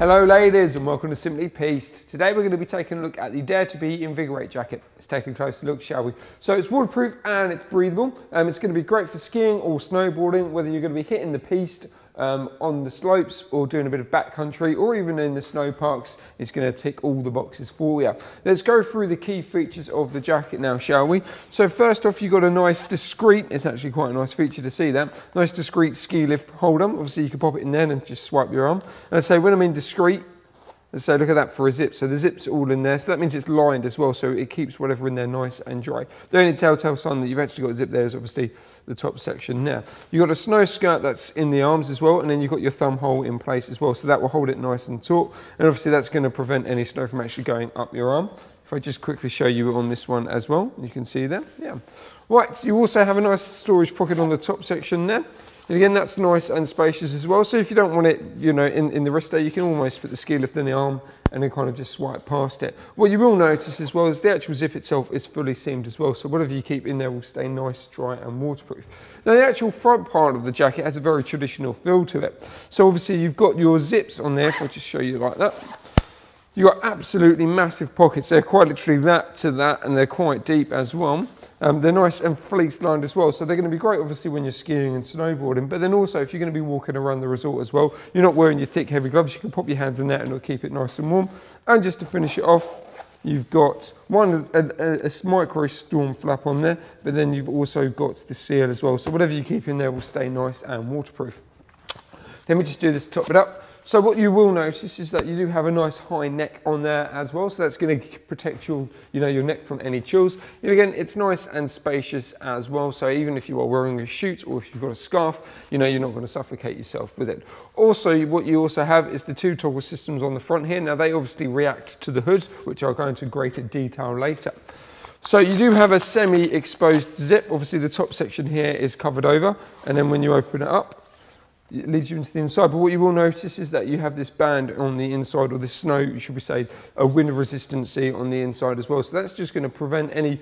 Hello ladies and welcome to Simply Pieced. Today we're going to be taking a look at the Dare2B Invigorate Jacket. Let's take a closer look, shall we? So it's waterproof and it's breathable. It's going to be great for skiing or snowboarding, whether you're going to be hitting the piste on the slopes or doing a bit of backcountry or even in the snow parks. It's going to tick all the boxes for you. Let's go through the key features of the jacket now, shall we? So first off, you've got a nice discreet, it's actually quite a nice feature to see that, nice discreet ski lift holder. Obviously you can pop it in there and just swipe your arm. And I say when I mean discreet, let's say look at that for a zip. So the zip's all in there, so that means it's lined as well, so it keeps whatever in there nice and dry. The only telltale sign that you've actually got a zip there is obviously the top section there. You've got a snow skirt that's in the arms as well, and then you've got your thumb hole in place as well, so that will hold it nice and taut, and obviously that's going to prevent any snow from actually going up your arm. If I just quickly show you on this one as well, you can see there, yeah. Right, so you also have a nice storage pocket on the top section there. And again, that's nice and spacious as well. So if you don't want it, you know, in the wrist there, you can almost put the ski lift in the arm and then kind of just swipe past it. What you will notice as well is the actual zip itself is fully seamed as well. So whatever you keep in there will stay nice, dry and waterproof. Now the actual front part of the jacket has a very traditional feel to it. So obviously you've got your zips on there, if I just show you like that. You've got absolutely massive pockets. They're quite literally that to that, and they're quite deep as well. They're nice and fleece lined as well, so they're going to be great obviously when you're skiing and snowboarding, but then also if you're going to be walking around the resort as well, you're not wearing your thick heavy gloves, you can pop your hands in there and it'll keep it nice and warm. And just to finish it off, you've got a micro storm flap on there, but then you've also got the seal as well, so whatever you keep in there will stay nice and waterproof. Then we just do this to top it up. So what you will notice is that you do have a nice high neck on there as well, so that's going to protect your neck from any chills. And again, it's nice and spacious as well, so even if you are wearing a chute or if you've got a scarf, you're not going to suffocate yourself with it. Also, what you also have is the two toggle systems on the front here. Now they obviously react to the hood, which I'll go into greater detail later. So you do have a semi-exposed zip. Obviously the top section here is covered over, and then when you open it up, it leads you into the inside, but what you will notice is that you have this band on the inside, or this snow, should we say, a wind resistancy on the inside as well. So that's just going to prevent any,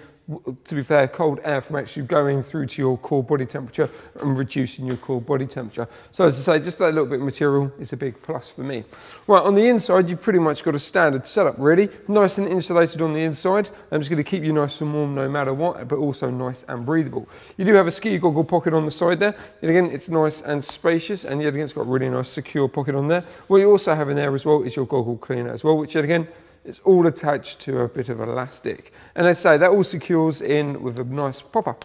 to be fair, cold air from actually going through to your core body temperature and reducing your core body temperature. So as I say, just that little bit of material is a big plus for me. Right, on the inside, you've pretty much got a standard setup really. Nice and insulated on the inside. I'm just going to keep you nice and warm no matter what, but also nice and breathable. You do have a ski goggle pocket on the side there. And again, it's nice and spacious, and yet again, it's got a really nice secure pocket on there. What you also have in there as well is your goggle cleaner as well, which yet again, it's all attached to a bit of elastic. And let's say that all secures in with a nice popper.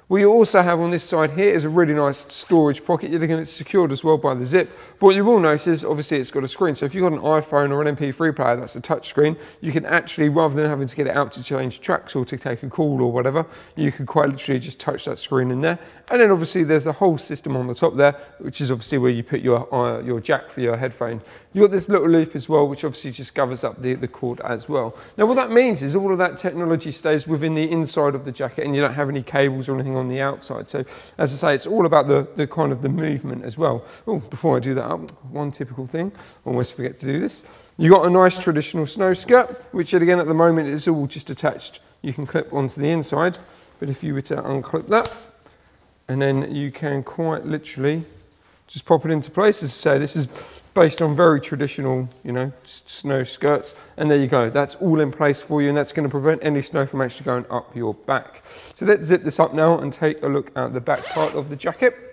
What you also have on this side here is a really nice storage pocket. Yet again, it's secured as well by the zip. But what you will notice is obviously it's got a screen. So if you've got an iPhone or an MP3 player that's a touch screen, you can actually, rather than having to get it out to change tracks or to take a call or whatever, you can quite literally just touch that screen in there. And then obviously there's the whole system on the top there, which is obviously where you put your jack for your headphone. You've got this little loop as well, which obviously just covers up the cord as well. Now what that means is all of that technology stays within the inside of the jacket, and you don't have any cables or anything on the outside. So as I say, it's all about the kind of the movement as well. Oh, before I do that up, one typical thing, always forget to do this. You've got a nice traditional snow skirt, which again at the moment is all just attached. You can clip onto the inside, but if you were to unclip that, and then you can quite literally just pop it into place. As I say, this is based on very traditional, snow skirts. And there you go, that's all in place for you, and that's going to prevent any snow from actually going up your back. So let's zip this up now and take a look at the back part of the jacket.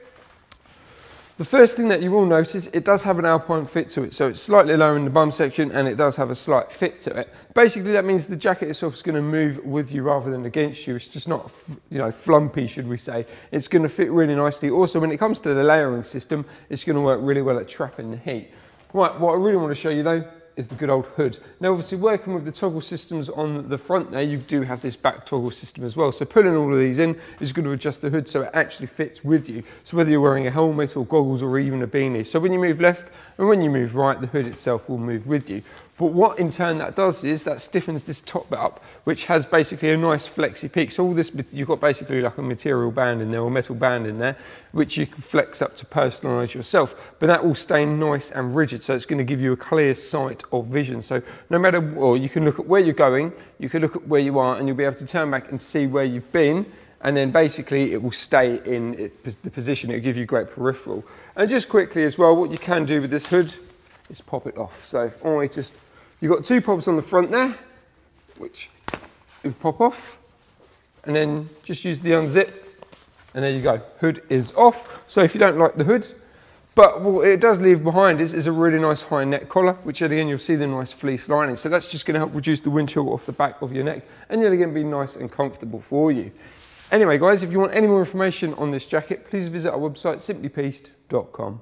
The first thing that you will notice, it does have an alpine fit to it, so it's slightly lower in the bum section and it does have a slight fit to it. Basically that means the jacket itself is going to move with you rather than against you. It's just not, flumpy, should we say. It's going to fit really nicely. Also, when it comes to the layering system, it's going to work really well at trapping the heat. Right, what I really want to show you though is the good old hood. Now obviously working with the toggle systems on the front there, you do have this back toggle system as well. So pulling all of these in is going to adjust the hood so it actually fits with you. So whether you're wearing a helmet or goggles or even a beanie. So when you move left and when you move right, the hood itself will move with you. But what in turn that does is that stiffens this top bit up, which has basically a nice flexy peak. So all this, you've got basically like a material band in there or metal band in there, which you can flex up to personalise yourself. But that will stay nice and rigid, so it's going to give you a clear sight of vision. So no matter, or you can look at where you're going, you can look at where you are, and you'll be able to turn back and see where you've been. And then basically it will stay in the position, it'll give you great peripheral. And just quickly as well, what you can do with this hood is pop it off. So if I just, you've got 2 pops on the front there, which you pop off, and then just use the unzip, and there you go, hood is off. So if you don't like the hood, but what it does leave behind is a really nice high neck collar, which again, you'll see the nice fleece lining. So that's just gonna help reduce the wind chill off the back of your neck, and then again, be nice and comfortable for you. Anyway, guys, if you want any more information on this jacket, please visit our website, simplypieced.com.